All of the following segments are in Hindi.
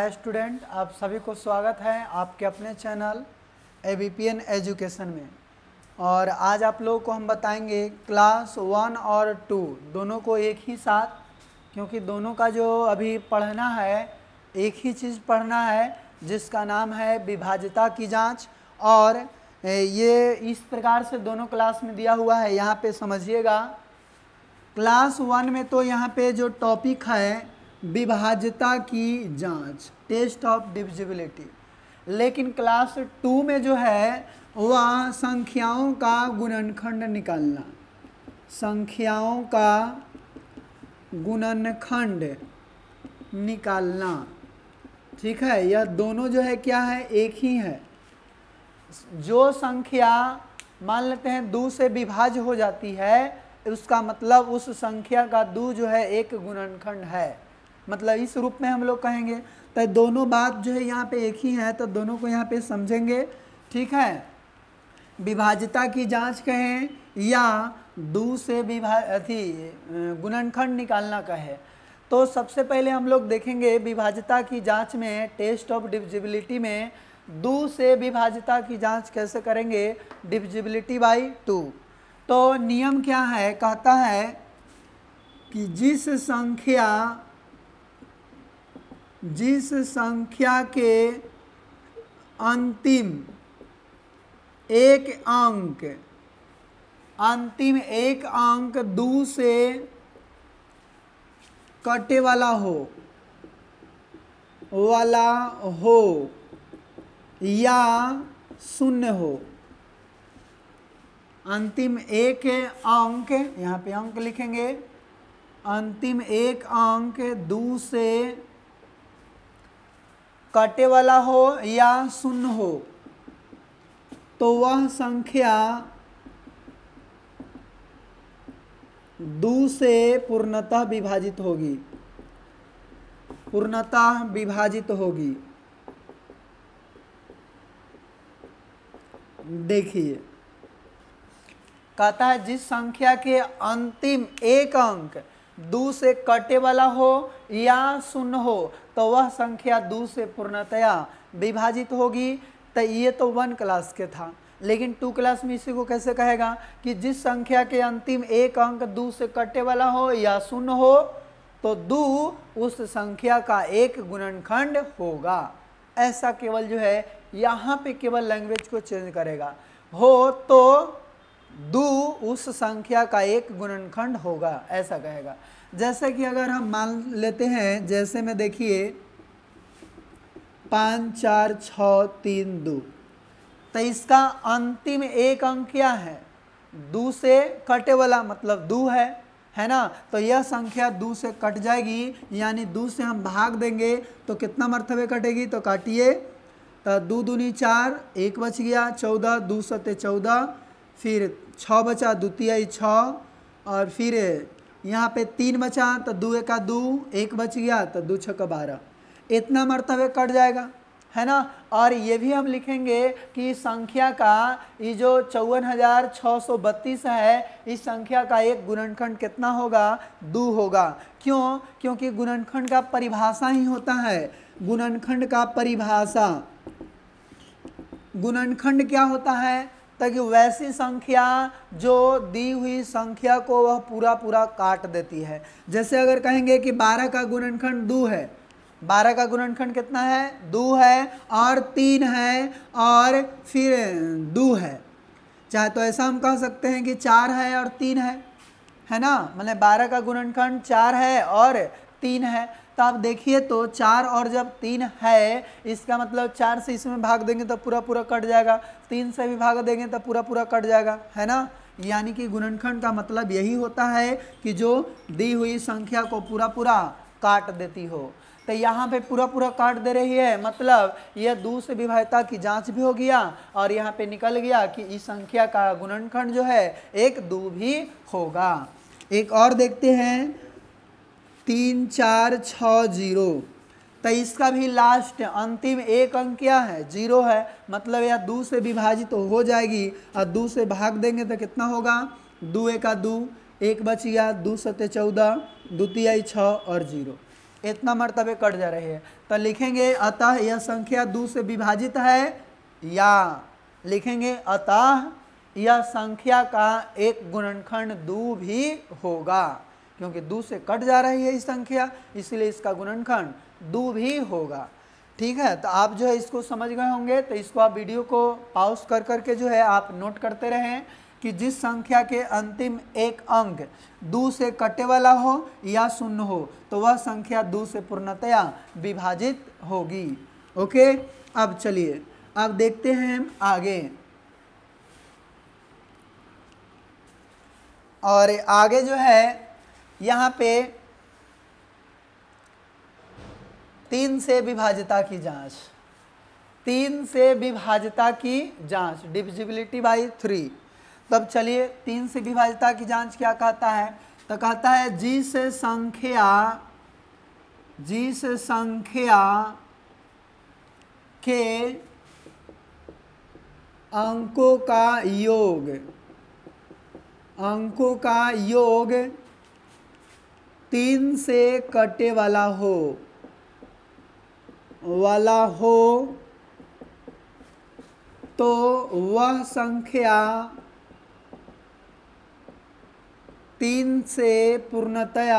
हाय स्टूडेंट, आप सभी को स्वागत है आपके अपने चैनल ABPN एजुकेशन में। और आज आप लोगों को हम बताएंगे क्लास 1 और 2 दोनों को एक ही साथ, क्योंकि दोनों का जो अभी पढ़ना है एक ही चीज़ पढ़ना है जिसका नाम है विभाज्यता की जांच। और ये इस प्रकार से दोनों क्लास में दिया हुआ है, यहाँ पे समझिएगा। क्लास 1 में तो यहाँ पे जो टॉपिक है विभाज्यता की जांच, टेस्ट ऑफ डिविजिबिलिटी, लेकिन क्लास 2 में जो है वह संख्याओं का गुणनखंड निकालना, संख्याओं का गुणनखंड निकालना। ठीक है, यह दोनों जो है क्या है, एक ही है। जो संख्या मान लेते हैं 2 से विभाज्य हो जाती है, उसका मतलब उस संख्या का 2 जो है एक गुणनखंड है, मतलब इस रूप में हम लोग कहेंगे। तो दोनों बात जो है यहाँ पे एक ही है, तो दोनों को यहाँ पे समझेंगे। ठीक है, विभाज्यता की जांच कहें या 2 से गुणनखंड निकालना कहे, तो सबसे पहले हम लोग देखेंगे विभाज्यता की जांच में, टेस्ट ऑफ डिविजिबिलिटी में 2 से विभाज्यता की जांच कैसे करेंगे, डिविजिबिलिटी बाई 2। तो नियम क्या है, कहता है कि जिस संख्या के अंतिम एक अंक 2 से कटे वाला हो या शून्य हो, अंतिम एक अंक, यहाँ पे अंक लिखेंगे, अंतिम एक अंक 2 से कटे वाला हो या शून्य हो, तो वह संख्या 2 से पूर्णतः विभाजित होगी, देखिए, कहता है जिस संख्या के अंतिम एक अंक 2 से कटे वाला हो या शून्य हो, तो वह संख्या 2 से पूर्णतया विभाजित होगी। तो ये तो 1 क्लास के था, लेकिन 2 क्लास में इसी को कैसे कहेगा कि जिस संख्या के अंतिम एक अंक 2 से कटे वाला हो या शून्य हो, तो 2 उस संख्या का एक गुणनखंड होगा। ऐसा केवल जो है यहाँ पे केवल लैंग्वेज को चेंज करेगा, हो तो 2 उस संख्या का एक गुणनखंड होगा, ऐसा कहेगा। जैसे कि अगर हम मान लेते हैं, जैसे में देखिए 5 4 6 3 2, तो इसका अंतिम एक अंक क्या है, 2 से कटे वाला, मतलब 2 है ना। तो यह संख्या 2 से कट जाएगी, यानी 2 से हम भाग देंगे तो कितना मरतबे कटेगी, तो काटिए, तो 2 दूनी 4, 1 बच गया, 14, 2 सत्ते 14, फिर 6 बचा, 2 तिहाई 6, और फिर यहाँ पे 3 बचा, तो 2 एका 2, 1 बच गया, तो 2 छक्का 12, इतना मरतबे कट जाएगा, है ना। और ये भी हम लिखेंगे कि संख्या का ये जो 54,632 है, इस संख्या का एक गुणनखंड कितना होगा, 2 होगा। क्यों? क्योंकि गुणनखंड का परिभाषा ही होता है, गुणनखंड का परिभाषा, गुणनखंड क्या होता है, ताकि वैसी संख्या जो दी हुई संख्या को वह पूरा काट देती है। जैसे अगर कहेंगे कि 12 का गुणनखंड 2 है, 12 का गुणनखंड कितना है, 2 है, और 3 है, और फिर 2 है। चाहे तो ऐसा हम कह सकते हैं कि 4 है और 3 है ना, मतलब 12 का गुणनखंड 4 है और 3 है। तो आप देखिए, तो 4 और जब 3 है, इसका मतलब 4 से इसमें भाग देंगे तो पूरा कट जाएगा, 3 से भी भाग देंगे तो पूरा कट जाएगा, है ना। यानी कि गुणनखंड का मतलब यही होता है कि जो दी हुई संख्या को पूरा काट देती हो। तो यहाँ पे पूरा काट दे रही है, मतलब यह 2 से विभाज्यता की जांच भी हो गया, और यहाँ पे निकल गया कि इस संख्या का गुणनखंड जो है एक 2 भी होगा। एक और देखते हैं, 3 4 6 0, तो इसका भी लास्ट अंतिम एक अंक क्या है, 0 है, मतलब यह 2 से विभाजित तो हो जाएगी, और 2 से भाग देंगे तो कितना होगा, 2 एका 2, 1 बच गया, 2 सत्ते 14, 2 तिहाई 6 और 0। इतना मर्तबे कट जा रही है। तो लिखेंगे अतः यह संख्या 2 से विभाजित है, या लिखेंगे अतः यह संख्या का एक गुणनखंड 2 भी होगा, क्योंकि 2 से कट जा रही है इस संख्या, इसलिए इसका गुणनखंड 2 भी होगा। ठीक है, तो आप जो है इसको समझ गए होंगे। तो इसको आप वीडियो को पॉज कर करके जो है आप नोट करते रहें कि जिस संख्या के अंतिम एक अंक 2 से कटे वाला हो या शून्य हो तो वह संख्या 2 से पूर्णतया विभाजित होगी। ओके, अब चलिए अब देखते हैं आगे। और आगे जो है यहाँ पे 3 से विभाज्यता की जांच, 3 से विभाज्यता की जांच, डिविजिबिलिटी बाय 3। तब चलिए 3 से विभाज्यता की जांच क्या कहता है, तो कहता है जिस संख्या के अंकों का योग 3 से कटे वाला हो तो वह संख्या 3 से पूर्णतः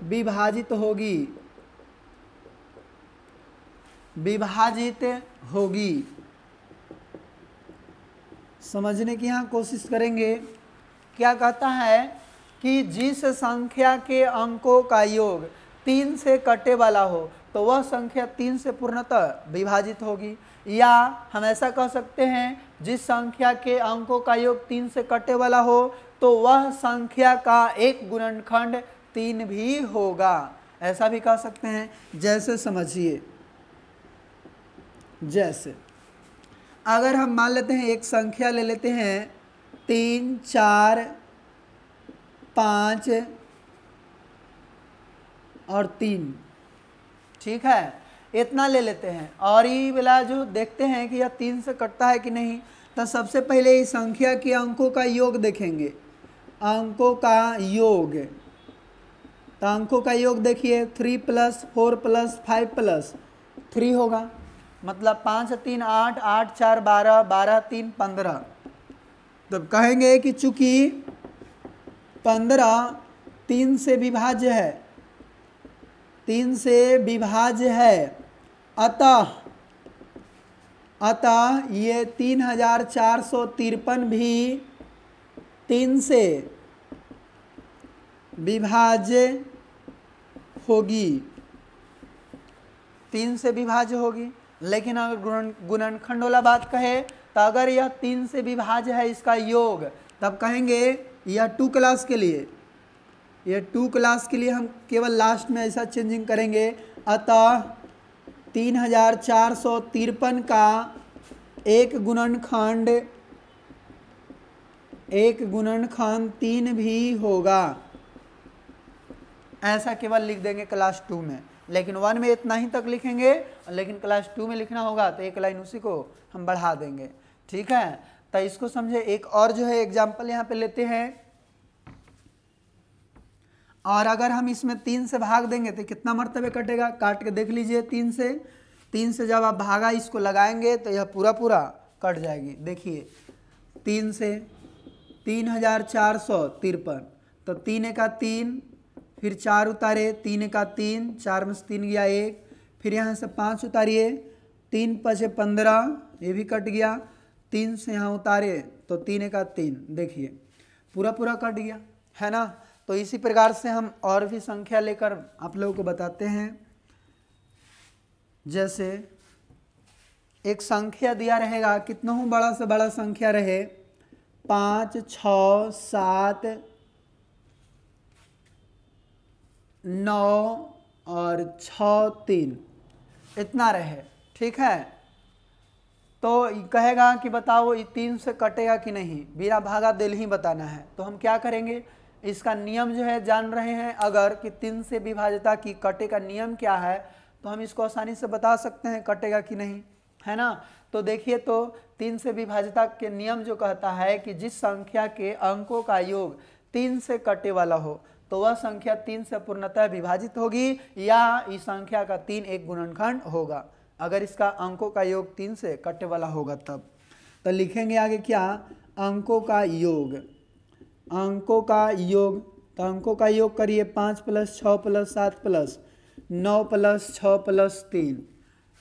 विभाजित होगी। समझने की यहाँ कोशिश करेंगे। क्या कहता है कि जिस संख्या के अंकों का योग 3 से कटे वाला हो तो वह संख्या 3 से पूर्णतः विभाजित होगी, या हम ऐसा कह सकते हैं जिस संख्या के अंकों का योग 3 से कटे वाला हो तो वह संख्या का एक गुणनखंड 3 भी होगा। ऐसा भी कह सकते हैं। जैसे समझिए, जैसे अगर हम मान लेते हैं एक संख्या ले लेते हैं 3, 4, 5 और 3, ठीक है, इतना ले लेते हैं। और ये वाला जो देखते हैं कि यह 3 से कटता है कि नहीं, तो सबसे पहले इस संख्या के अंकों का योग देखेंगे। अंकों का योग, तो अंकों का योग देखिए 3 + 4 + 5 + 3 होगा, मतलब 5 3 8, 8 4 12, 12 3 15। तब कहेंगे कि चूंकि 15 3 से विभाज्य है, 3 से विभाज्य है, अतः ये 3453 भी 3 से विभाज्य होगी, 3 से विभाज्य होगी। लेकिन अगर गुणनखंड वाला बात कहे तो अगर यह 3 से विभाज्य है इसका योग, तब कहेंगे यह 2 क्लास के लिए, यह 2 क्लास के लिए हम केवल लास्ट में ऐसा चेंजिंग करेंगे। अतः 3453 का एक गुणनखंड 3 भी होगा। ऐसा केवल लिख देंगे क्लास 2 में, लेकिन 1 में इतना ही तक लिखेंगे, लेकिन क्लास 2 में लिखना होगा तो एक लाइन उसी को हम बढ़ा देंगे। ठीक है, तो इसको समझे। एक और जो है एग्जाम्पल यहाँ पे लेते हैं। और अगर हम इसमें 3 से भाग देंगे तो कितना मर्तबे कटेगा, काट के देख लीजिए। 3 से जब आप भागा इसको लगाएंगे तो यह पूरा कट जाएगी। देखिए 3 से 3453, तो 3 एका 3, फिर 4 उतारे, 3 एका 3, 4 में से 3 गया 1, फिर यहाँ से 5 उतारिए, 3 × 5 = 15, ये भी कट गया। 3 से यहाँ उतारे तो 3 एका 3, देखिए पूरा कट गया, है ना। तो इसी प्रकार से हम और भी संख्या लेकर आप लोगों को बताते हैं। जैसे एक संख्या दिया रहेगा, कितना हूँ बड़ा से बड़ा संख्या रहे, 5, 6, 7, 9 और 6, 3 इतना रहे, ठीक है। तो कहेगा कि बताओ ये 3 से कटेगा कि नहीं, बिना भागा दिल ही बताना है। तो हम क्या करेंगे, इसका नियम जो है जान रहे हैं अगर कि 3 से विभाज्यता की कटे का नियम क्या है, तो हम इसको आसानी से बता सकते हैं कटेगा कि नहीं, है ना। तो देखिए, तो 3 से विभाज्यता के नियम जो कहता है कि जिस संख्या के अंकों का योग 3 से कटे वाला हो तो वह संख्या 3 से पूर्णतः विभाजित होगी या इस संख्या का 3 एक गुणनखंड होगा। अगर इसका अंकों का योग 3 से कटने वाला होगा तब। तो लिखेंगे आगे क्या, अंकों का योग, अंकों का योग। तो अंकों का योग करिए 5 + 6 + 7 + 9 + 6 + 3।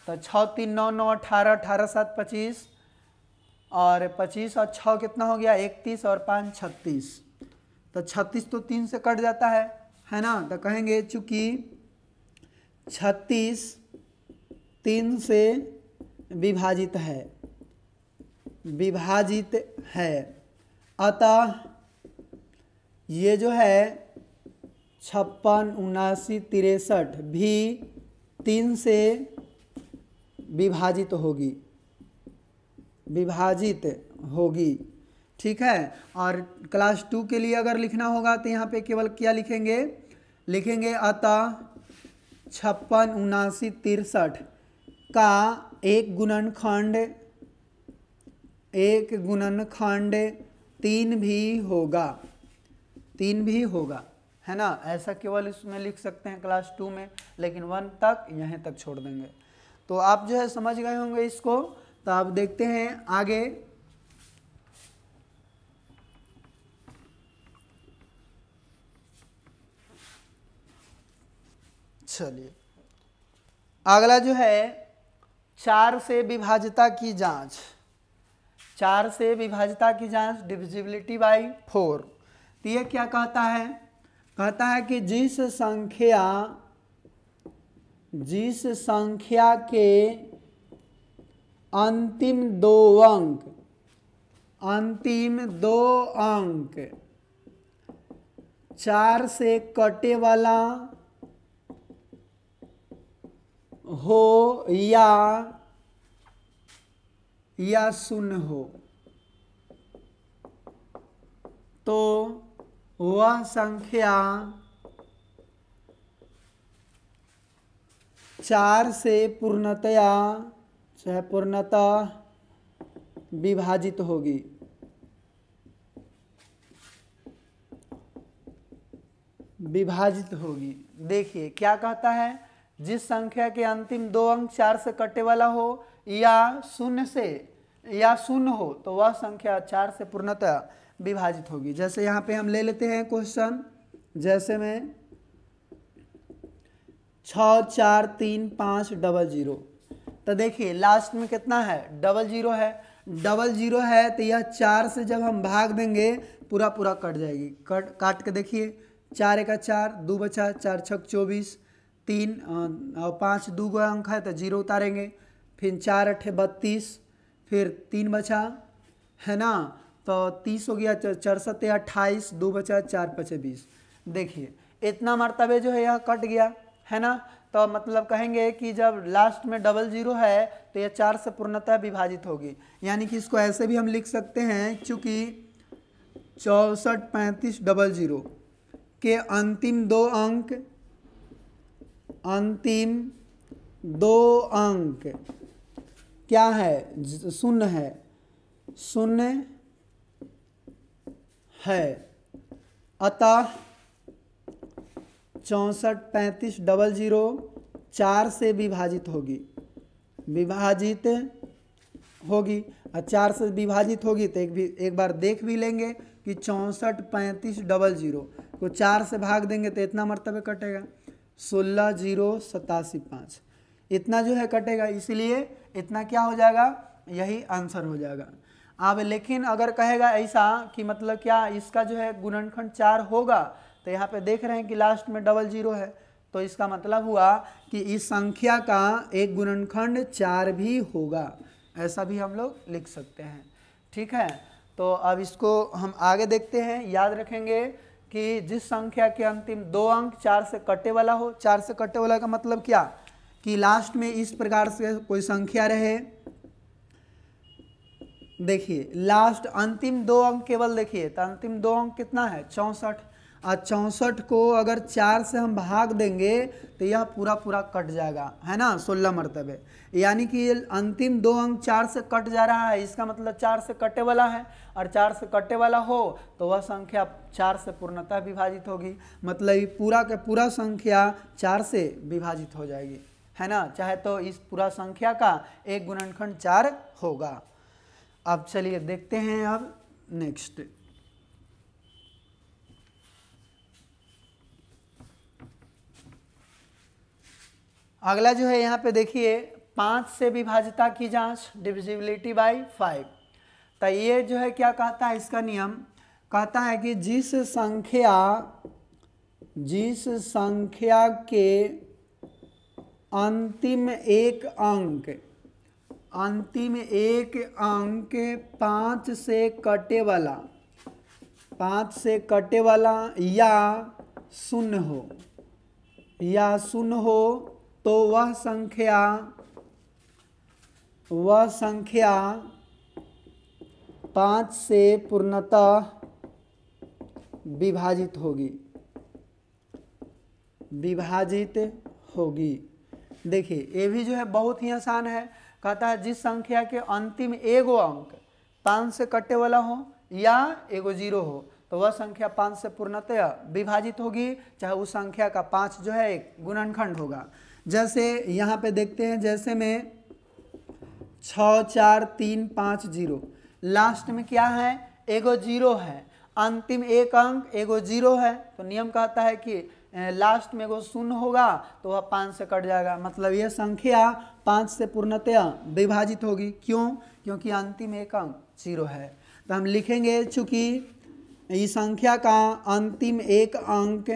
तो 6 3 9 9 18, 18 7 25 और 25 और 6 कितना हो गया 31 और 5 36। तो 36 तो 3 से कट जाता है ना। तो कहेंगे चूंकि 36 3 से विभाजित है, विभाजित है, अतः ये जो है 56 79 63 भी 3 से विभाजित होगी, विभाजित होगी। ठीक है। और क्लास 2 के लिए अगर लिखना होगा तो यहाँ पे केवल क्या लिखेंगे, लिखेंगे अतः 56 79 63 का एक गुणनखंड 3 भी होगा, 3 भी होगा, है ना। ऐसा केवल इसमें लिख सकते हैं क्लास 2 में, लेकिन 1 तक यहीं तक छोड़ देंगे। तो आप जो है समझ गए होंगे इसको। तो आप देखते हैं आगे। चलिए अगला जो है 4 से विभाज्यता की जांच, 4 से विभाज्यता की जांच, डिविजिबिलिटी बाय 4। तो ये क्या कहता है, कहता है कि जिस संख्या के अंतिम दो अंक 4 से कटे वाला हो या शून्य हो, तो वह संख्या 4 से पूर्णतः विभाजित होगी। विभाजित होगी। देखिए क्या कहता है, जिस संख्या के अंतिम 2 अंक 4 से कटने वाला हो या शून्य हो, तो वह संख्या 4 से पूर्णतः विभाजित होगी। जैसे यहाँ पे हम ले लेते हैं क्वेश्चन, जैसे में 6 4 3 5 00। तो देखिए लास्ट में कितना है, 00 है, 00 है। तो यह 4 से जब हम भाग देंगे पूरा कट जाएगी। काट के देखिए, 4 1 4, 2 बचा, 4 6 24, 3 और 5 2 अंक है तो 0 उतारेंगे, फिर 4 8 32, फिर 3 बचा, है ना। तो 30 हो गया, 4 7 28, 2 बचा, 4 5 20। देखिए इतना मर्तबे जो है यह कट गया, है ना। तो मतलब कहेंगे कि जब लास्ट में 00 है तो यह 4 से पूर्णतः विभाजित होगी। यानी कि इसको ऐसे भी हम लिख सकते हैं, चूँकि 64 35 00 के अंतिम 2 अंक क्या है, शून्य है, अतः 64 35 00 4 से विभाजित होगी, और 4 से विभाजित होगी तो एक बार देख भी लेंगे कि 64 35 00 को 4 से भाग देंगे तो इतना मर्तबे कटेगा, 16 0 87 5, इतना जो है कटेगा। इसलिए इतना क्या हो जाएगा, यही आंसर हो जाएगा। अब लेकिन अगर कहेगा ऐसा कि मतलब क्या इसका जो है गुणनखंड 4 होगा, तो यहाँ पे देख रहे हैं कि लास्ट में 00 है, तो इसका मतलब हुआ कि इस संख्या का एक गुणनखंड 4 भी होगा। ऐसा भी हम लोग लिख सकते हैं। ठीक है। तो अब इसको हम आगे देखते हैं। याद रखेंगे कि जिस संख्या के अंतिम 2 अंक 4 से कटे वाला हो, 4 से कटे वाला का मतलब क्या, कि लास्ट में इस प्रकार से कोई संख्या रहे। देखिए लास्ट अंतिम 2 अंक केवल देखिए, तो अंतिम 2 अंक कितना है 64, और 64 को अगर 4 से हम भाग देंगे तो यह पूरा पूरा कट जाएगा, है ना, 16 मरतबे। यानी कि ये अंतिम 2 अंक 4 से कट जा रहा है, इसका मतलब 4 से कटे वाला है, और 4 से कटे वाला हो तो वह संख्या 4 से पूर्णतः विभाजित होगी, मतलब ये पूरा का पूरा संख्या 4 से विभाजित हो जाएगी, है ना। चाहे तो इस पूरा संख्या का एक गुणनखंड 4 होगा। अब चलिए देखते हैं अब नेक्स्ट। अगला जो है यहाँ पे देखिए 5 से विभाज्यता की जांच, डिविजिबिलिटी बाय 5। तो ये जो है क्या कहता है, इसका नियम कहता है कि जिस संख्या के अंतिम एक अंक 5 से कटे वाला या शून्य हो तो वह संख्या 5 से पूर्णतः विभाजित होगी। देखिए ये भी जो है बहुत ही आसान है। कहता है जिस संख्या के अंतिम एगो अंक 5 से कटे वाला हो या एगो 0 हो तो वह संख्या 5 से पूर्णतः विभाजित होगी, चाहे उस संख्या का 5 जो है एक गुणनखंड होगा। जैसे यहाँ पे देखते हैं, जैसे में 6 4 3 5 0, लास्ट में क्या है, एगो 0 है, अंतिम एक अंक एगो 0 है, तो नियम कहता है कि लास्ट में एगो शून्य होगा तो वह 5 से कट जाएगा, मतलब यह संख्या 5 से पूर्णतः विभाजित होगी। क्यों? क्योंकि अंतिम एक अंक 0 है। तो हम लिखेंगे चूंकि इस संख्या का अंतिम एक अंक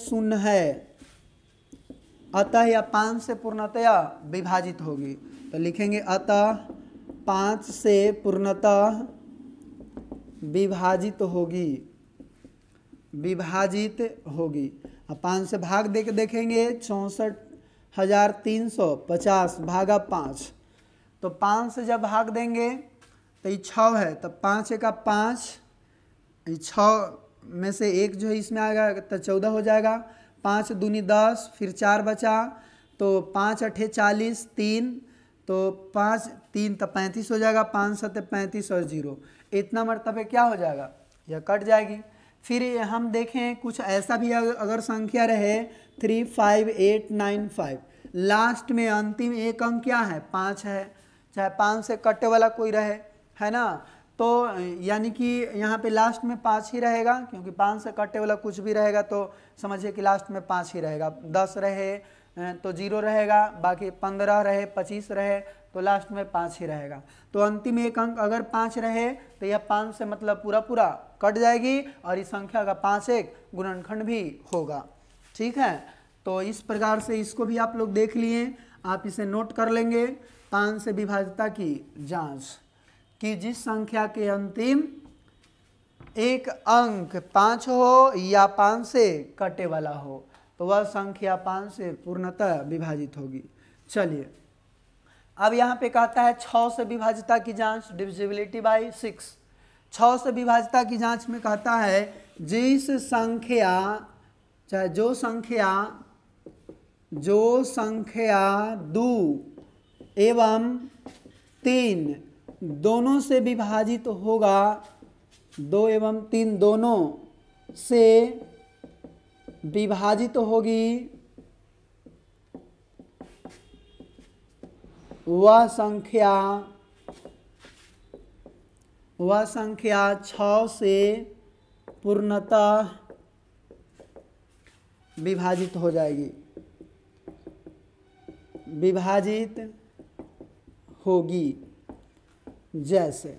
शून्य है, अतः यह 5 से पूर्णतः विभाजित होगी। तो लिखेंगे अतः 5 से पूर्णतः विभाजित होगी। अब 5 से भाग दे के देखेंगे, 64,350 भागा 5, तो 5 से जब भाग देंगे तो ये 6 है, तो 5 का 5, 6 में से एक जो है इसमें आएगा तो 14 हो जाएगा, 5 दूनी 10, फिर 4 बचा, तो 5 अठे 40, 3 तो 5 3 तो 35 हो जाएगा, 5 7 35 और 0, इतना मरतबे क्या हो जाएगा, यह कट जाएगी। फिर हम देखें कुछ ऐसा भी अगर संख्या रहे 3 5 8 9 5, लास्ट में अंतिम एक अंक क्या है, 5 है, चाहे 5 से कटे वाला कोई रहे, है ना, तो यानी कि यहाँ पे लास्ट में 5 ही रहेगा, क्योंकि 5 से कटे वाला कुछ भी रहेगा तो समझिए कि लास्ट में 5 ही रहेगा। 10 रहे तो 0 रहेगा, बाकी 15 रहे 25 रहे तो लास्ट में 5 ही रहेगा। तो अंतिम एक अंक अगर 5 रहे तो यह 5 से मतलब पूरा पूरा कट जाएगी और इस संख्या का 5 एक गुणनखंड भी होगा। ठीक है, तो इस प्रकार से इसको भी आप लोग देख लिए, आप इसे नोट कर लेंगे। 5 से विभाज्यता की जांच कि जिस संख्या के अंतिम एक अंक 5 हो या 5 से कटे वाला हो तो वह संख्या 5 से पूर्णतः विभाजित होगी। चलिए अब यहाँ पे कहता है 6 से विभाज्यता की जांच, डिविजिबिलिटी बाय 6। 6 से विभाज्यता की जांच में कहता है जिस संख्या, चाहे जो संख्या 2 एवं 3 दोनों से विभाजित होगा, 2 एवं 3 दोनों से विभाजित होगी, वह संख्या 6 से पूर्णतः विभाजित हो जाएगी, विभाजित होगी। जैसे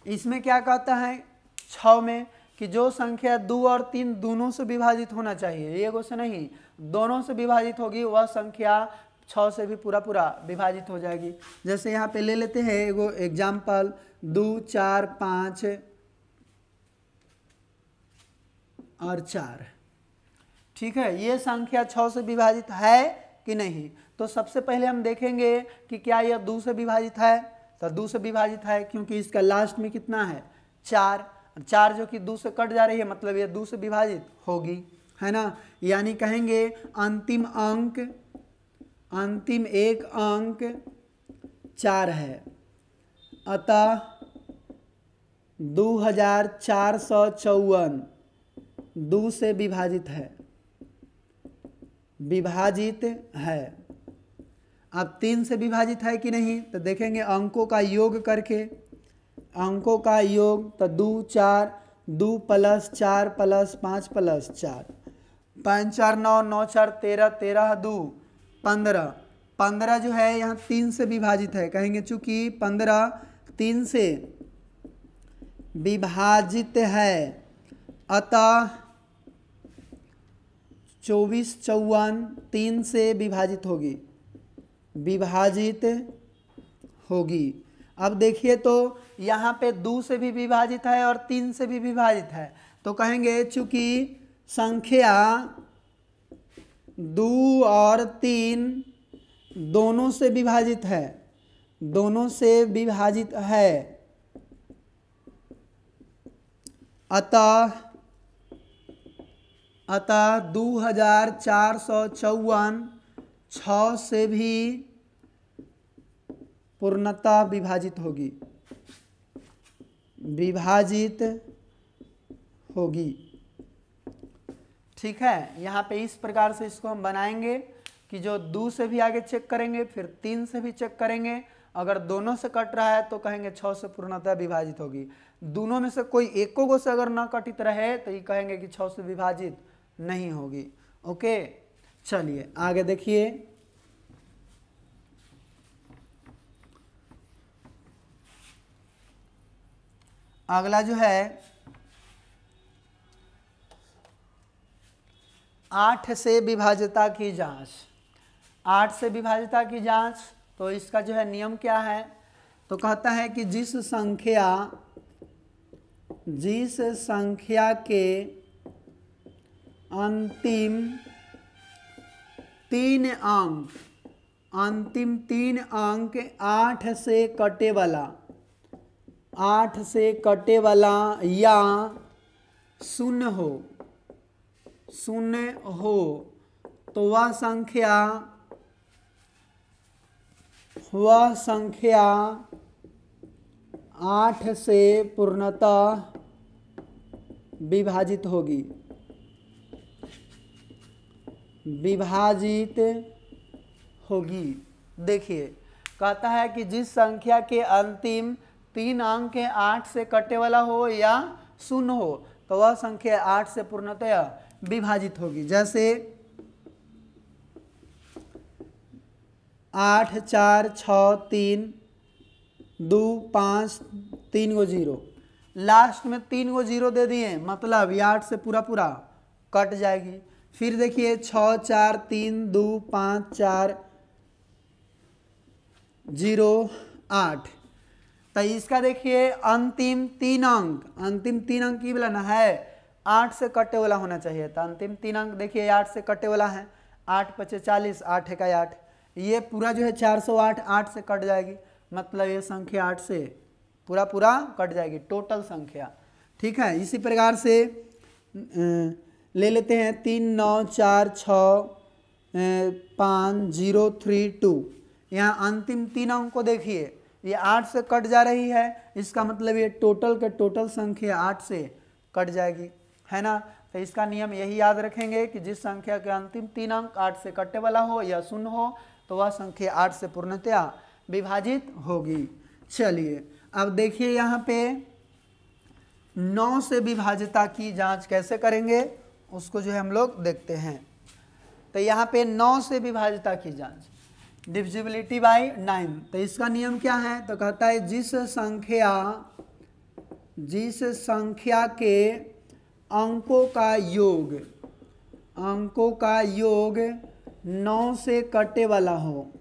इसमें क्या कहता है 6 में कि जो संख्या 2 और 3 दोनों से विभाजित होना चाहिए, एगो से नहीं, दोनों से विभाजित होगी, वह संख्या 6 से भी पूरा पूरा विभाजित हो जाएगी। जैसे यहाँ पे ले लेते हैं एगो एग्जाम्पल, 2 4 5 और 4। ठीक है, ये संख्या 6 से विभाजित है कि नहीं, तो सबसे पहले हम देखेंगे कि क्या यह 2 से विभाजित है, तो 2 से विभाजित है क्योंकि इसका लास्ट में कितना है 4, 4 जो कि 2 से कट जा रही है, मतलब ये 2 से विभाजित होगी, है ना। यानी कहेंगे अंतिम एक अंक 4 है, अतः 2454 2 से विभाजित है। अब 3 से विभाजित है कि नहीं, तो देखेंगे अंकों का योग करके, अंकों का योग, तो 2 4 2 प्लस 4 प्लस 5 प्लस 4, 5 4 9 9 4 13 13 2 15, 15 जो है यहाँ 3 से विभाजित है, कहेंगे चूंकि 15 3 से विभाजित है, अतः 24 54 3 से विभाजित होगी। अब देखिए तो यहाँ पे 2 से भी विभाजित है और 3 से भी विभाजित है, तो कहेंगे चूंकि संख्या 2 और 3 दोनों से विभाजित है, अतः 2454 6 से भी पूर्णतः विभाजित होगी। ठीक है, यहाँ पे इस प्रकार से इसको हम बनाएंगे कि जो 2 से भी आगे चेक करेंगे, फिर 3 से भी चेक करेंगे, अगर दोनों से कट रहा है तो कहेंगे 6 से पूर्णतः विभाजित होगी। दोनों में से कोई एको गो से अगर न कटित रहे तो ये कहेंगे कि 6 से विभाजित नहीं होगी। ओके, चलिए आगे देखिए। अगला जो है 8 से विभाज्यता की जांच। 8 से विभाज्यता की जांच, तो इसका जो है नियम क्या है, तो कहता है कि जिस संख्या के अंतिम 3 अंक 8 से कटे वाला या शून्य हो तो वह संख्या 8 से पूर्णतः विभाजित होगी। देखिए कहता है कि जिस संख्या के अंतिम 3 अंक 8 से कटे वाला हो या शून्य हो तो वह संख्या 8 से पूर्णतः विभाजित होगी। जैसे 8 4 6 3 2 5 3 गो 0, लास्ट में 3 गो 0 दे दिए, मतलब ये 8 से पूरा कट जाएगी। फिर देखिए 6 4 3 2 5 4 0 8, तो इसका देखिए अंतिम 3 अंक की वाला ना है 8 से कटे वाला होना चाहिए था। अंतिम 3 अंक देखिए 8 से कटे वाला है, 8 5 40, 8 1 8, ये पूरा जो है 408 8 से कट जाएगी, मतलब ये संख्या 8 से पूरा कट जाएगी टोटल संख्या। ठीक है, इसी प्रकार से ले लेते हैं 3 9 4 6 5 0 3 2, यहाँ अंतिम 3 अंक को देखिए ये 8 से कट जा रही है, इसका मतलब ये टोटल संख्या 8 से कट जाएगी, है ना। तो इसका नियम यही याद रखेंगे कि जिस संख्या के अंतिम 3 अंक 8 से कटने वाला हो या शून्य हो तो वह संख्या 8 से पूर्णतः विभाजित होगी। चलिए अब देखिए यहाँ पे 9 से विभाज्यता की जांच कैसे करेंगे उसको जो है हम लोग देखते हैं। तो यहाँ पे 9 से विभाज्यता की जांच, डिविजिबिलिटी बाय 9, तो इसका नियम क्या है, तो कहता है जिस संख्या के अंकों का योग 9 से कटे वाला हो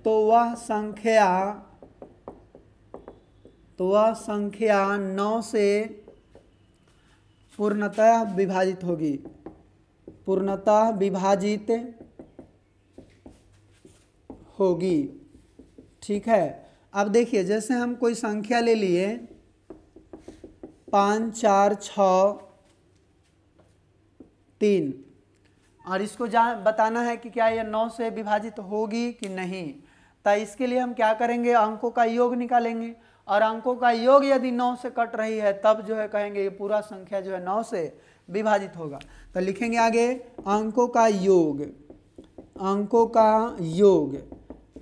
तो वह संख्या 9 से पूर्णतः विभाजित होगी। ठीक है, अब देखिए जैसे हम कोई संख्या ले लिए 5 4 6 3 और इसको बताना है कि क्या ये 9 से विभाजित होगी कि नहीं। तो इसके लिए हम क्या करेंगे, अंकों का योग निकालेंगे और अंकों का योग यदि 9 से कट रही है तब जो है कहेंगे ये पूरा संख्या जो है 9 से विभाजित होगा। तो लिखेंगे आगे अंकों का योग, अंकों का योग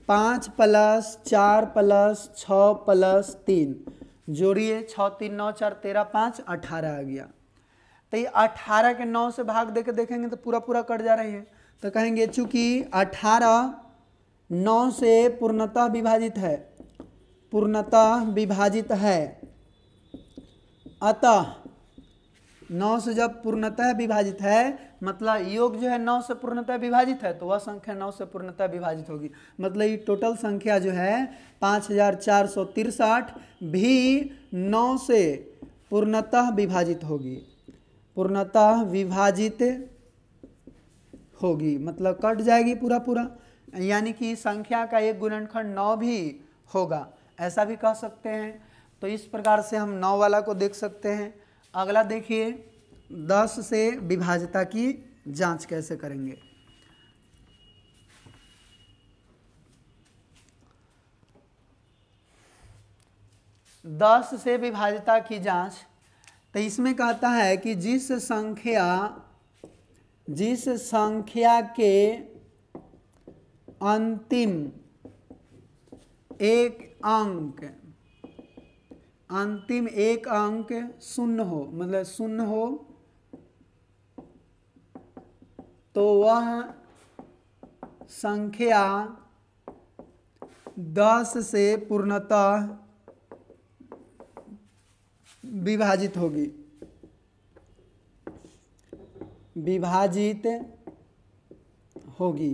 5 + 4 + 6 + 3 जोड़िए 6 3 9 4 13 5 18 आ गया। तो ये 18 के 9 से भाग देके देखेंगे तो पूरा पूरा कट जा रही है। तो कहेंगे चूंकि 18 9 से पूर्णतः विभाजित है, पूर्णतः विभाजित है, अतः 9 से जब पूर्णतः विभाजित है मतलब योग जो है 9 से पूर्णतः विभाजित है तो वह संख्या 9 से पूर्णतः विभाजित होगी। मतलब ये टोटल संख्या जो है 5463 भी 9 से पूर्णतः विभाजित होगी, पूर्णतः विभाजित होगी मतलब कट जाएगी पूरा पूरा, यानी कि संख्या का एक गुणनखंड 9 भी होगा, ऐसा भी कह सकते हैं। तो इस प्रकार से हम 9 वाला को देख सकते हैं। अगला देखिए 10 से विभाज्यता की जांच कैसे करेंगे। दस से विभाज्यता की जांच, तो इसमें कहता है कि जिस संख्या के अंतिम एक अंक शून्य हो, मतलब शून्य हो, तो वह संख्या 10 से पूर्णतः विभाजित होगी, विभाजित होगी।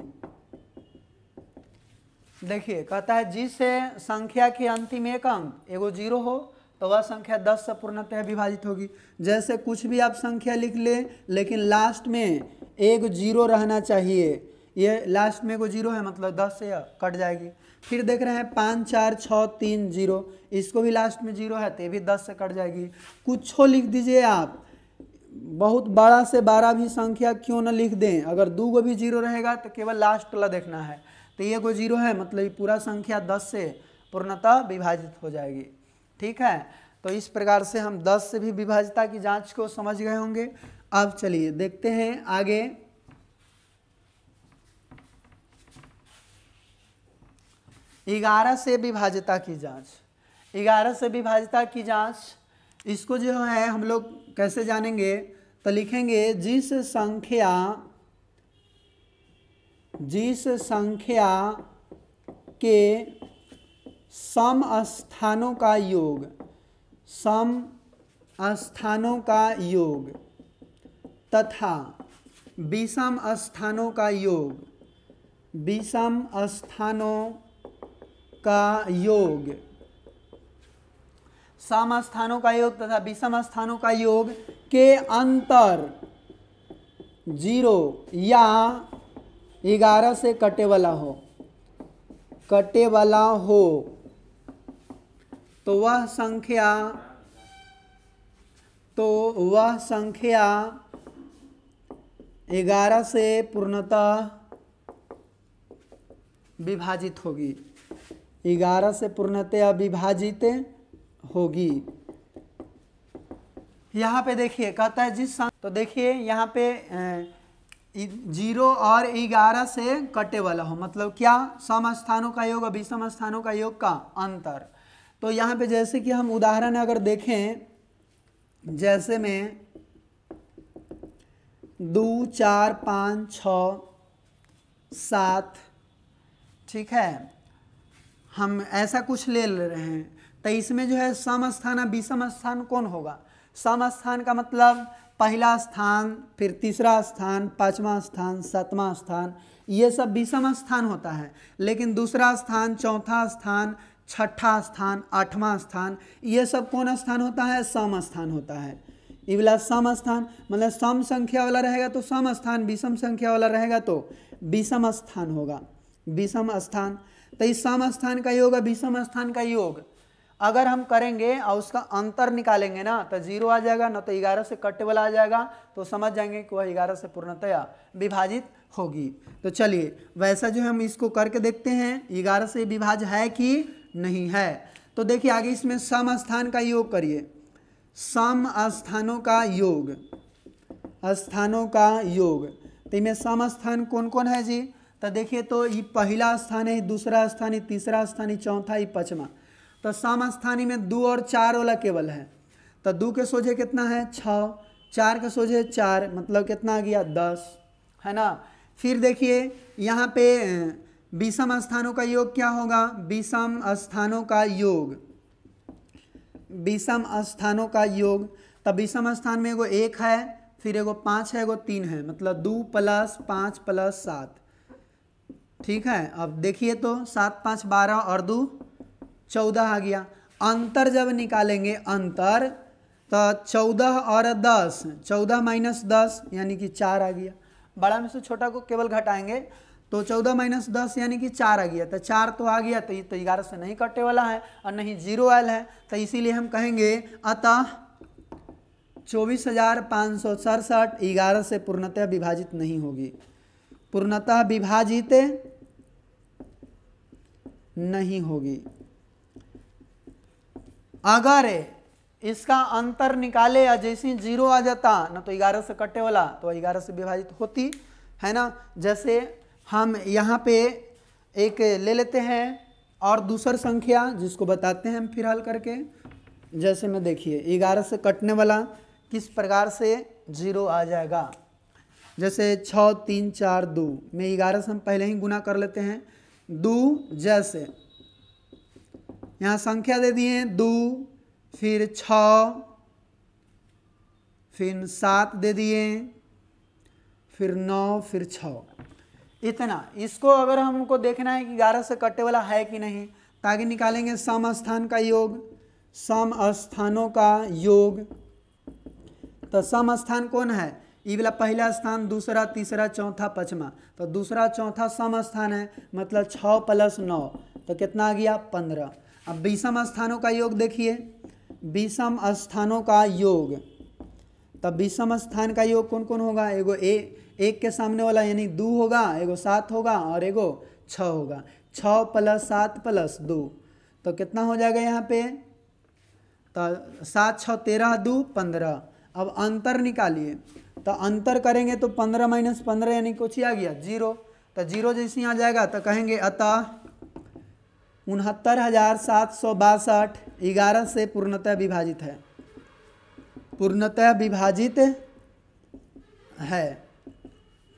देखिए कहता है जिस संख्या के अंतिम एक अंक एगो 0 हो तो वह संख्या 10 से पूर्णतः विभाजित होगी। जैसे कुछ भी आप संख्या लिख ले लेकिन लास्ट में एक 0 रहना चाहिए, ये लास्ट में एगो 0 है मतलब 10 से कट जाएगी। फिर देख रहे हैं 5 4 6 3 0, इसको भी लास्ट में 0 है तो ये भी 10 से कट जाएगी। कुछ लिख दीजिए आप, बहुत बड़ा से बड़ा भी संख्या क्यों न लिख दें, अगर 2 गो भी 0 रहेगा तो केवल लास्ट वाला देखना है। तो ये को 0 है मतलब ये पूरा संख्या 10 से पूर्णतः विभाजित हो जाएगी। ठीक है, तो इस प्रकार से हम 10 से भी विभाज्यता की जांच को समझ गए होंगे। अब चलिए देखते हैं आगे। ग्यारह से विभाज्यता की जांच, 11 से विभाज्यता की जांच, इसको जो है हम लोग कैसे जानेंगे, तो लिखेंगे जिस संख्या के सम स्थानों का योग, सम स्थानों का योग तथा विषम स्थानों का योग, विषम स्थानों का योग, सम स्थानों का योग तथा विषम स्थानों का योग के अंतर 0 या 11 से कटे वाला हो, कटे वाला हो, तो वह संख्या 11 से पूर्णतः विभाजित होगी, 11 से पूर्णतः विभाजित होगी। यहाँ पे देखिए कहता है तो देखिए यहाँ पे 0 और 11 से कटे वाला हो, मतलब क्या, सम स्थानों का योग और विषम स्थानों का योग का अंतर। तो यहाँ पे जैसे कि हम उदाहरण अगर देखें, जैसे में 2 4 5 6 7, ठीक है, हम ऐसा कुछ ले रहे हैं, तो इसमें जो है सम स्थान और विषम स्थान कौन होगा। सम स्थान का मतलब पहला स्थान, फिर तीसरा स्थान, पांचवा स्थान, सातवां स्थान, ये सब विषम स्थान होता है। लेकिन दूसरा स्थान, चौथा स्थान, छठा स्थान, आठवां स्थान, ये सब कौन स्थान होता है, सम स्थान होता है। ये वाला सम स्थान मतलब सम संख्या वाला रहेगा तो सम स्थान, विषम संख्या वाला रहेगा तो विषम स्थान होगा, विषम स्थान। तो इस सम स्थान का योग और विषम स्थान का योग अगर हम करेंगे और उसका अंतर निकालेंगे ना तो 0 आ जाएगा, ना तो 11 से कटने वाला आ जाएगा, तो समझ जाएंगे कि वह 11 से पूर्णतया विभाजित होगी। तो चलिए वैसा जो हम इसको करके देखते हैं 11 से विभाज्य है कि नहीं है। तो देखिए आगे इसमें सम स्थान का योग करिए, सम स्थानों का योग, स्थानों का योग। तो इनमें सम स्थान कौन कौन है जी? तो देखिए तो ये पहला स्थान है, दूसरा स्थान, तीसरा स्थान, चौथा, ये पांचवा। तो सम स्थानी में 2 और 4 वाला केवल है। तो 2 के सोझे कितना है 6, 4 के सोझे 4, मतलब कितना आ गया 10, है ना। फिर देखिए यहाँ पे विषम स्थानों का योग क्या होगा? विषम स्थानों का योग, विषम स्थानों का योग। तब विषम स्थान में एगो 1 है, फिर एगो 5 है, एगो 3 है, मतलब 2 + 5 + 7। ठीक है, अब देखिए तो 7 × 5 = 12 और 2 14 आ गया। अंतर जब निकालेंगे अंतर, तो 14 और 10, 14 - 10 यानी कि 4 आ गया। बड़ा में से छोटा को केवल घटाएंगे तो 14 - 10 यानी कि 4 आ गया। तो 4 तो आ गया, तो ये तो 11 से नहीं कटने वाला है और नहीं 0 आयल है। तो इसीलिए हम कहेंगे अतः 24,567 11 से पूर्णतः विभाजित नहीं होगी, पूर्णतः विभाजित नहीं होगी। अगर इसका अंतर निकाले या जैसे 0 आ जाता ना तो 11 से कटने वाला, तो 11 से विभाजित होती है ना। जैसे हम यहाँ पे एक ले लेते हैं और दूसरी संख्या जिसको बताते हैं हम फिर हल करके। जैसे में देखिए 11 से कटने वाला किस प्रकार से 0 आ जाएगा। जैसे 6 3 4 2 में 11 से हम पहले ही गुना कर लेते हैं। 2 जैसे यहाँ संख्या दे दिए 2, फिर 6, फिर 7 दे दिए, फिर 9, फिर 6, इतना। इसको अगर हमको देखना है कि 11 से कटने वाला है कि नहीं, ताकि निकालेंगे सम स्थान का योग, सम स्थानों का योग। तो सम स्थान कौन है? ये वाला पहला स्थान, दूसरा, तीसरा, चौथा, पांचवा। तो दूसरा चौथा सम स्थान है, मतलब 6 + 9 तो कितना आ गया 15। अब विषम स्थानों का योग देखिए, विषम स्थानों का योग। तब विषम स्थान का योग कौन कौन होगा? एगो 1 के सामने वाला यानी 2 होगा, एगो 7 होगा और एगो 6 होगा। 6 + 7 + 2 तो कितना हो जाएगा यहाँ पे? तो 7 6 13 2 15। अब अंतर निकालिए, तो अंतर करेंगे तो 15 - 15 यानी कुछ ही आ गया 0। तो 0 जैसे ही आ जाएगा तो कहेंगे अतः 69,762 11 से पूर्णतः विभाजित है, पूर्णतः विभाजित है।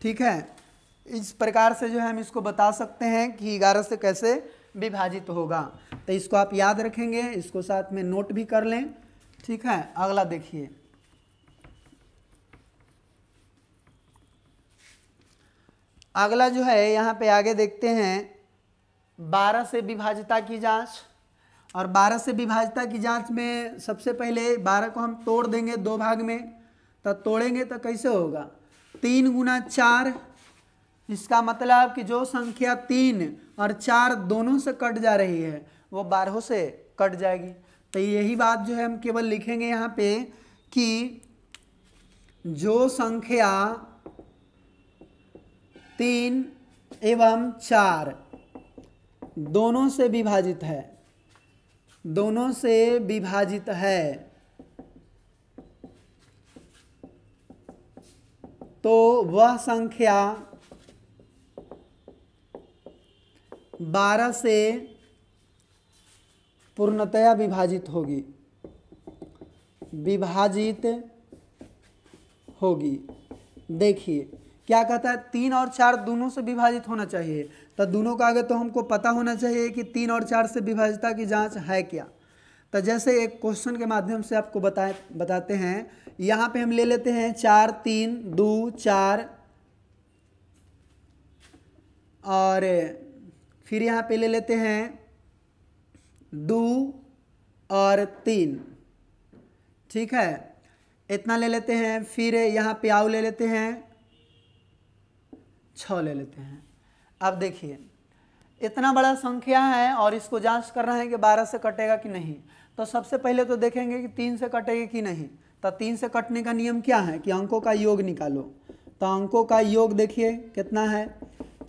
ठीक है, इस प्रकार से जो है हम इसको बता सकते हैं कि 11 से कैसे विभाजित होगा। तो इसको आप याद रखेंगे, इसको साथ में नोट भी कर लें। ठीक है, अगला देखिए, अगला जो है यहाँ पे आगे देखते हैं 12 से विभाज्यता की जांच। और 12 से विभाज्यता की जांच में सबसे पहले 12 को हम तोड़ देंगे 2 भाग में। तो तोड़ेंगे तो कैसे होगा? 3 × 4, इसका मतलब कि जो संख्या 3 और 4 दोनों से कट जा रही है वो 12 से कट जाएगी। तो यही बात जो है हम केवल लिखेंगे यहाँ पे कि जो संख्या 3 एवं 4 दोनों से विभाजित है, दोनों से विभाजित है, तो वह संख्या 12 से पूर्णतया विभाजित होगी, विभाजित होगी। देखिए क्या कहता है, 3 और 4 दोनों से विभाजित होना चाहिए। तो दोनों का आगे तो हमको पता होना चाहिए कि 3 और 4 से विभाज्यता की जांच है क्या। तो जैसे एक क्वेश्चन के माध्यम से आपको बताते हैं। यहाँ पे हम ले लेते हैं 4 3 2 4 और फिर यहाँ पे ले लेते हैं 2 और 3। ठीक है, इतना ले लेते हैं। फिर यहाँ पे आओ ले लेते हैं 6 ले लेते हैं। अब देखिए इतना बड़ा संख्या है और इसको जांच करना है कि 12 से कटेगा कि नहीं। तो सबसे पहले तो देखेंगे कि 3 से कटेगा कि नहीं। तो 3 से कटने का नियम क्या है कि अंकों का योग निकालो। तो अंकों का योग देखिए कितना है,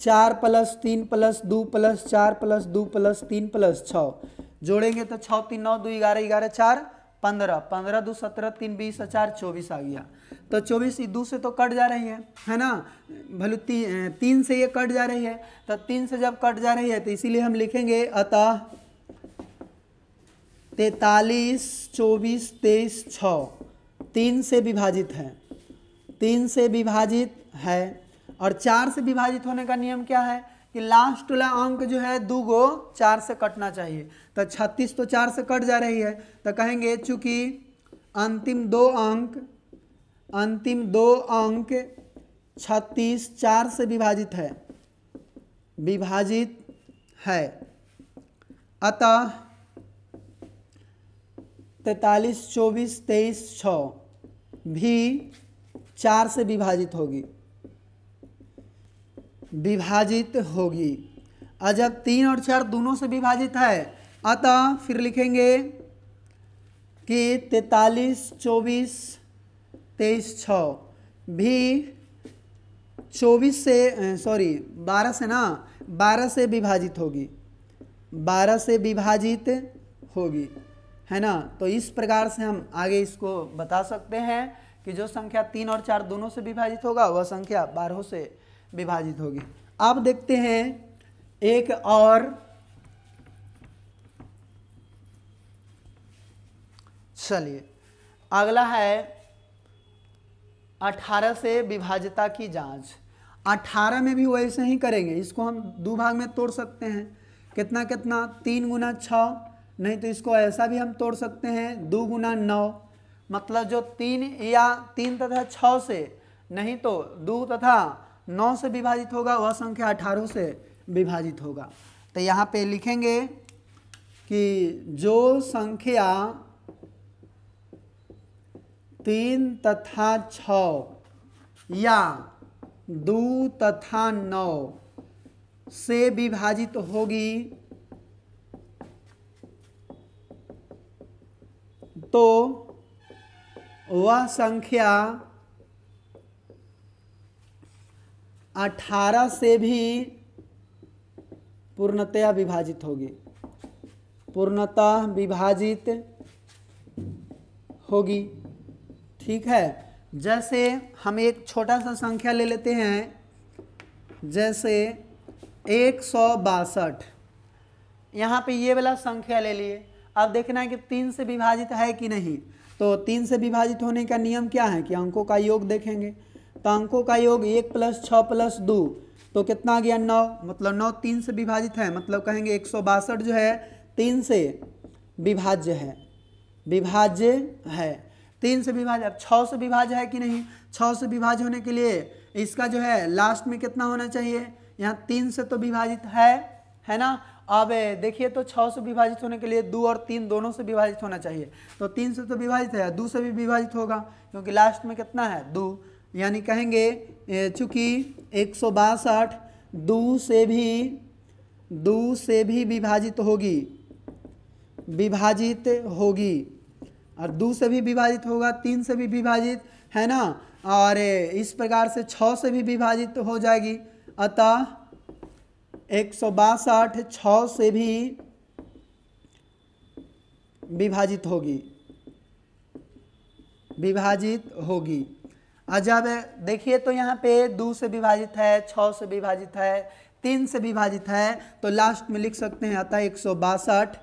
4 + 3 + 2 + 4 + 2 + 3 + 6 जोड़ेंगे तो 6 3 9 2 11 11 4 15 15 2 17 3 20 4 24 आ गया। तो 24 2 से तो कट जा रही है ना, भले 3 से ये कट जा रही है। तो 3 से जब कट जा रही है तो इसीलिए हम लिखेंगे अतः 43 24 23 6 3 से विभाजित है, 3 से विभाजित है। और 4 से विभाजित होने का नियम क्या है कि लास्ट वाला अंक जो है 2 गो 4 से कटना चाहिए। तो 36 तो 4 से कट जा रही है, तो कहेंगे चूंकि अंतिम दो अंक 36 4 से विभाजित है, अतः 43 24 23 6 भी 4 से विभाजित होगी। और जब 3 और 4 दोनों से विभाजित है, अतः फिर लिखेंगे कि 43 24 23 6 भी 12 से ना 12 से विभाजित होगी, 12 से विभाजित होगी, है ना। तो इस प्रकार से हम आगे इसको बता सकते हैं कि जो संख्या 3 और 4 दोनों से विभाजित होगा वह संख्या 12 से विभाजित होगी। अब देखते हैं एक और, चलिए अगला है 18 से विभाज्यता की जांच। 18 में भी वैसे ही करेंगे, इसको हम दो भाग में तोड़ सकते हैं। कितना कितना 3 × 6, नहीं तो इसको ऐसा भी हम तोड़ सकते हैं 2 × 9, मतलब जो 3 तथा 6 से नहीं तो 2 तथा 9 से विभाजित होगा वह संख्या 18 से विभाजित होगा। तो यहाँ पे लिखेंगे कि जो संख्या 3 तथा 6 या 2 तथा 9 से विभाजित होगी तो वह संख्या 18 से भी पूर्णतया विभाजित होगी, पूर्णतः विभाजित होगी। ठीक है, जैसे हम एक छोटा सा संख्या ले लेते हैं, जैसे 162। यहाँ पे ये वाला संख्या ले लिए। अब देखना है कि 3 से विभाजित है कि नहीं। तो 3 से विभाजित होने का नियम क्या है कि अंकों का योग देखेंगे। तो अंकों का योग 1 + 6 + 2 तो कितना आ गया 9, मतलब 9 3 से विभाजित है, मतलब कहेंगे 162 जो है 3 से विभाज्य है, 3 से विभाज्य। अब 6 से विभाज्य है कि नहीं। 6 से विभाज्य होने के लिए इसका जो है लास्ट में कितना होना चाहिए, यहाँ 3 से तो विभाजित है ना। अब देखिए तो 6 से विभाजित होने के लिए 2 और 3 दोनों से विभाजित होना चाहिए। तो 3 से तो विभाजित है, 2 से भी विभाजित होगा क्योंकि लास्ट में कितना है 2, यानी कहेंगे चूँकि 162 2 से भी विभाजित होगी और 2 से भी विभाजित होगा, 3 से भी विभाजित है ना, और इस प्रकार से 6 से भी विभाजित हो जाएगी। अतः 162 6 से भी विभाजित होगी। और जब देखिए तो यहाँ पे 2 से विभाजित है, 6 से विभाजित है, 3 से विभाजित है, तो लास्ट में लिख सकते हैं अतः 162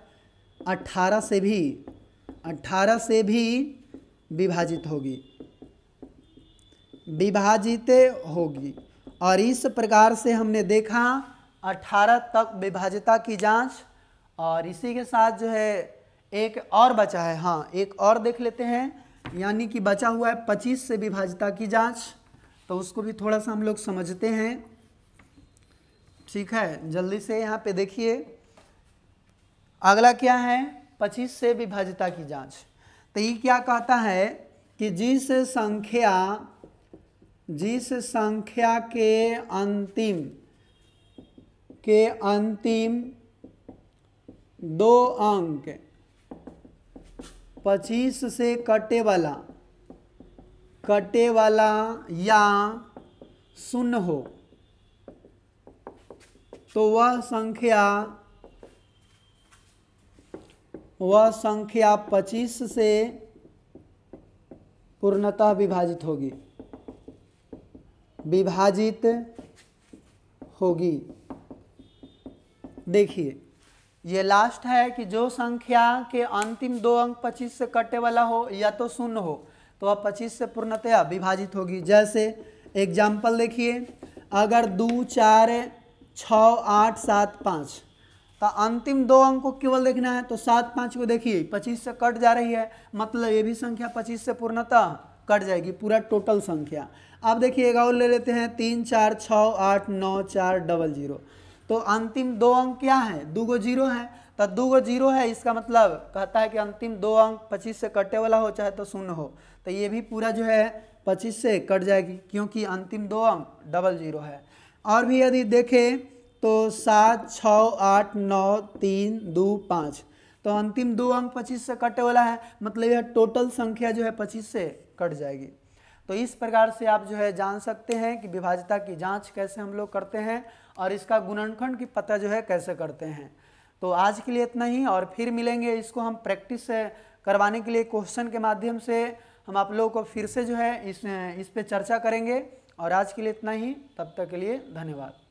18 से भी विभाजित होगी। और इस प्रकार से हमने देखा 18 तक विभाज्यता की जांच। और इसी के साथ जो है एक और बचा है, हाँ एक और देख लेते हैं, यानी कि बचा हुआ है 25 से विभाज्यता की जांच। तो उसको भी थोड़ा सा हम लोग समझते हैं। ठीक है, जल्दी से यहाँ पे देखिए अगला क्या है 25 से विभाज्यता की जांच। तो ये क्या कहता है कि जिस संख्या के अंतिम के अंतिम 2 अंक 25 से कटे वाला या शून्य हो तो वह संख्या 25 से पूर्णतः विभाजित होगी। देखिए ये लास्ट है कि जो संख्या के अंतिम 2 अंक 25 से कटे वाला हो या तो शून्य हो तो वह 25 से पूर्णतः विभाजित होगी। जैसे एग्जाम्पल देखिए, अगर 2 4 6 8 7 5 तो अंतिम 2 अंक को केवल देखना है तो 7 5 को देखिए 25 से कट जा रही है, मतलब ये भी संख्या 25 से पूर्णतः कट जाएगी, पूरा टोटल संख्या। अब देखिए एक और ले लेते हैं 3 4 6 8 9 4 0 0। तो अंतिम 2 अंक क्या है, 2 गो 0 है, तो 2 गो 0 है, इसका मतलब कहता है कि अंतिम 2 अंक 25 से कटे वाला हो चाहे तो शून्य हो, तो ये भी पूरा जो है 25 से कट जाएगी क्योंकि अंतिम 2 अंक 0 0 है। और भी यदि देखें तो 7 6 8 9 3 2 5 तो अंतिम 2 अंक 25 से कटे वाला है, मतलब यह टोटल संख्या जो है 25 से कट जाएगी। तो इस प्रकार से आप जो है जान सकते हैं कि विभाज्यता की जांच कैसे हम लोग करते हैं और इसका गुणनखंड की पता जो है कैसे करते हैं। तो आज के लिए इतना ही, और फिर मिलेंगे। इसको हम प्रैक्टिस करवाने के लिए क्वेश्चन के माध्यम से हम आप लोगों को फिर से जो है इस पे चर्चा करेंगे। और आज के लिए इतना ही, तब तक के लिए धन्यवाद।